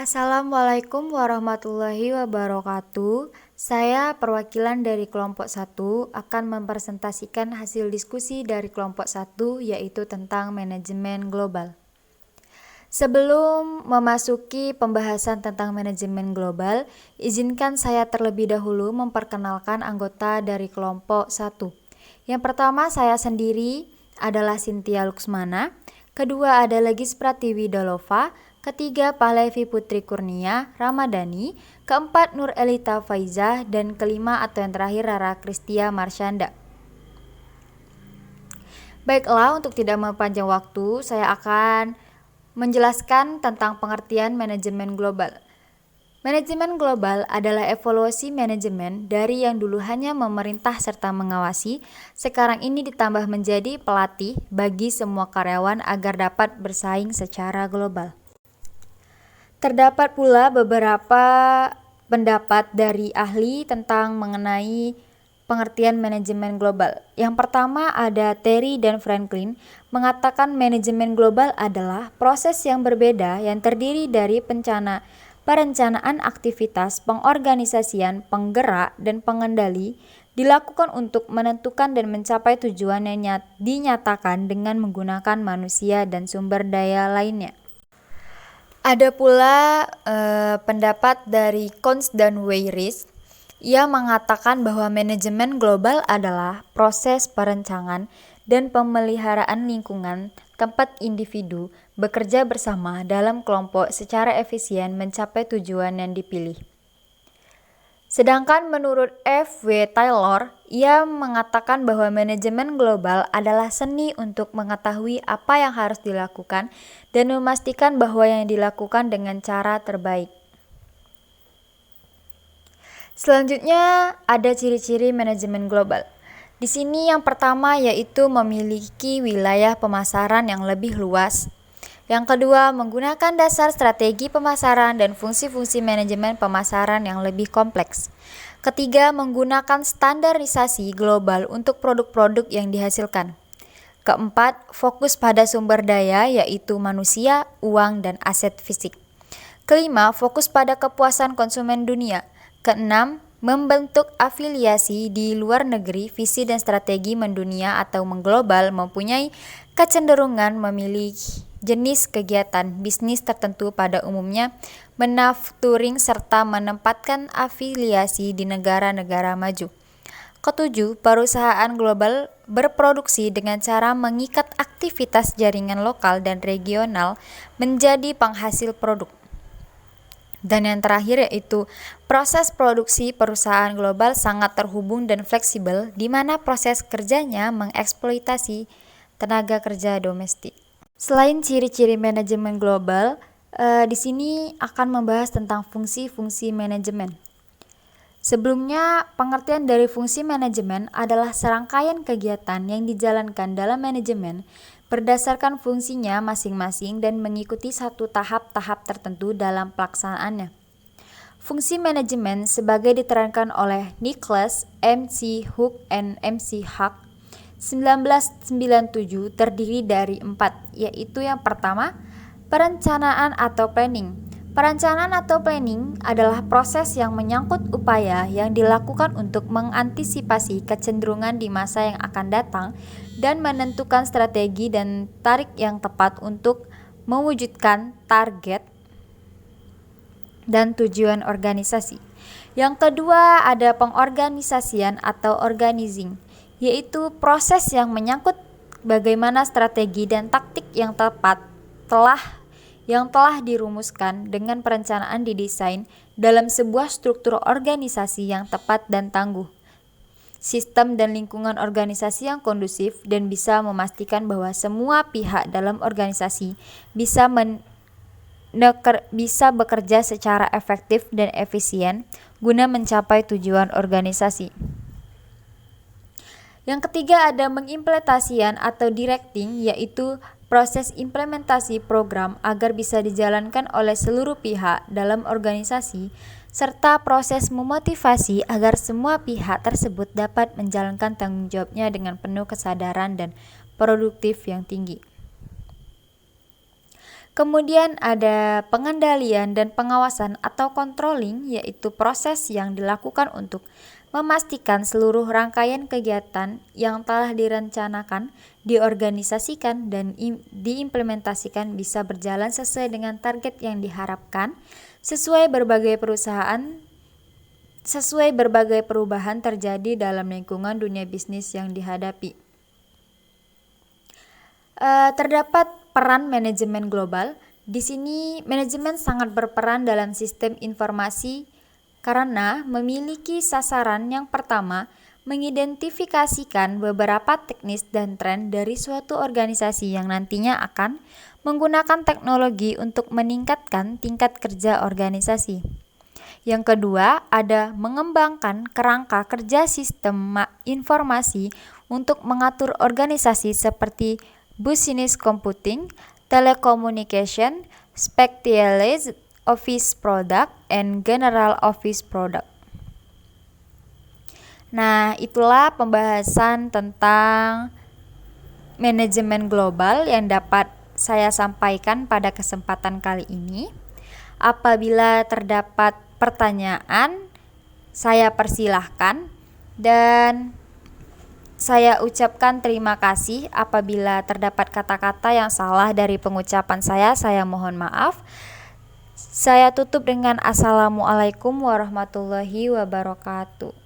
Assalamualaikum warahmatullahi wabarakatuh. Saya perwakilan dari kelompok 1 akan mempresentasikan hasil diskusi dari kelompok 1 yaitu tentang manajemen global. Sebelum memasuki pembahasan tentang manajemen global, izinkan saya terlebih dahulu memperkenalkan anggota dari kelompok 1. Yang pertama saya sendiri adalah Cynthia Luxmana, kedua ada Legis Pratiwi Dolova, ketiga Pahlevi Putri Kurnia Ramadhani, keempat Nur Elita Faizah, dan kelima atau yang terakhir Rara Kristia Marsyanda. Baiklah, untuk tidak mempanjang waktu, saya akan menjelaskan tentang pengertian manajemen global. Manajemen global adalah evolusi manajemen dari yang dulu hanya memerintah serta mengawasi, sekarang ini ditambah menjadi pelatih bagi semua karyawan agar dapat bersaing secara global. Terdapat pula beberapa pendapat dari ahli tentang mengenai pengertian manajemen global. Yang pertama ada Terry dan Franklin mengatakan manajemen global adalah proses yang berbeda yang terdiri dari perencanaan aktivitas, pengorganisasian, penggerak, dan pengendali dilakukan untuk menentukan dan mencapai tujuan yang dinyatakan dengan menggunakan manusia dan sumber daya lainnya. Ada pula pendapat dari Kons dan Weiris. Ia mengatakan bahwa manajemen global adalah proses perencanaan dan pemeliharaan lingkungan tempat individu bekerja bersama dalam kelompok secara efisien mencapai tujuan yang dipilih. Sedangkan menurut F. W. Taylor, ia mengatakan bahwa manajemen global adalah seni untuk mengetahui apa yang harus dilakukan dan memastikan bahwa yang dilakukan dengan cara terbaik. Selanjutnya ada ciri-ciri manajemen global. Di sini yang pertama yaitu memiliki wilayah pemasaran yang lebih luas. Yang kedua, menggunakan dasar strategi pemasaran dan fungsi-fungsi manajemen pemasaran yang lebih kompleks. Ketiga, menggunakan standarisasi global untuk produk-produk yang dihasilkan. Keempat, fokus pada sumber daya yaitu manusia, uang, dan aset fisik. Kelima, fokus pada kepuasan konsumen dunia. Keenam, membentuk afiliasi di luar negeri. Visi dan strategi mendunia atau mengglobal mempunyai kecenderungan memilih jenis kegiatan bisnis tertentu, pada umumnya manufacturing, serta menempatkan afiliasi di negara-negara maju. Ketujuh, perusahaan global berproduksi dengan cara mengikat aktivitas jaringan lokal dan regional menjadi penghasil produk. Dan yang terakhir yaitu proses produksi perusahaan global sangat terhubung dan fleksibel, di mana proses kerjanya mengeksploitasi tenaga kerja domestik. Selain ciri-ciri manajemen global, di sini akan membahas tentang fungsi-fungsi manajemen. Sebelumnya, pengertian dari fungsi manajemen adalah serangkaian kegiatan yang dijalankan dalam manajemen berdasarkan fungsinya masing-masing dan mengikuti satu tahap-tahap tertentu dalam pelaksanaannya. Fungsi manajemen sebagai diterangkan oleh Nicholas M.C. Hook and M.C. Hack 1997 terdiri dari 4, yaitu yang pertama, perencanaan atau planning. Perencanaan atau planning adalah proses yang menyangkut upaya yang dilakukan untuk mengantisipasi kecenderungan di masa yang akan datang dan menentukan strategi dan tarik yang tepat untuk mewujudkan target dan tujuan organisasi. Yang kedua ada pengorganisasian atau organizing, yaitu proses yang menyangkut bagaimana strategi dan taktik yang tepat telah dirumuskan dengan perencanaan didesain dalam sebuah struktur organisasi yang tepat dan tangguh, sistem dan lingkungan organisasi yang kondusif, dan bisa memastikan bahwa semua pihak dalam organisasi bisa bekerja secara efektif dan efisien guna mencapai tujuan organisasi. Yang ketiga ada mengimplementasian atau directing, yaitu proses implementasi program agar bisa dijalankan oleh seluruh pihak dalam organisasi, serta proses memotivasi agar semua pihak tersebut dapat menjalankan tanggung jawabnya dengan penuh kesadaran dan produktif yang tinggi. Kemudian ada pengendalian dan pengawasan atau controlling, yaitu proses yang dilakukan untuk memastikan seluruh rangkaian kegiatan yang telah direncanakan, diorganisasikan, dan diimplementasikan bisa berjalan sesuai dengan target yang diharapkan, sesuai berbagai perubahan terjadi dalam lingkungan dunia bisnis yang dihadapi. Terdapat peran manajemen global. Di sini manajemen sangat berperan dalam sistem informasi karena memiliki sasaran yang pertama, mengidentifikasikan beberapa teknis dan tren dari suatu organisasi yang nantinya akan menggunakan teknologi untuk meningkatkan tingkat kerja organisasi. Yang kedua, ada mengembangkan kerangka kerja sistem informasi untuk mengatur organisasi seperti business computing, telecommunication, specialized office product, and general office product. Nah, itulah pembahasan tentang manajemen global yang dapat saya sampaikan pada kesempatan kali ini. Apabila terdapat pertanyaan, saya persilahkan, dan saya ucapkan terima kasih. Apabila terdapat kata-kata yang salah dari pengucapan saya mohon maaf. Saya tutup dengan Assalamualaikum warahmatullahi wabarakatuh.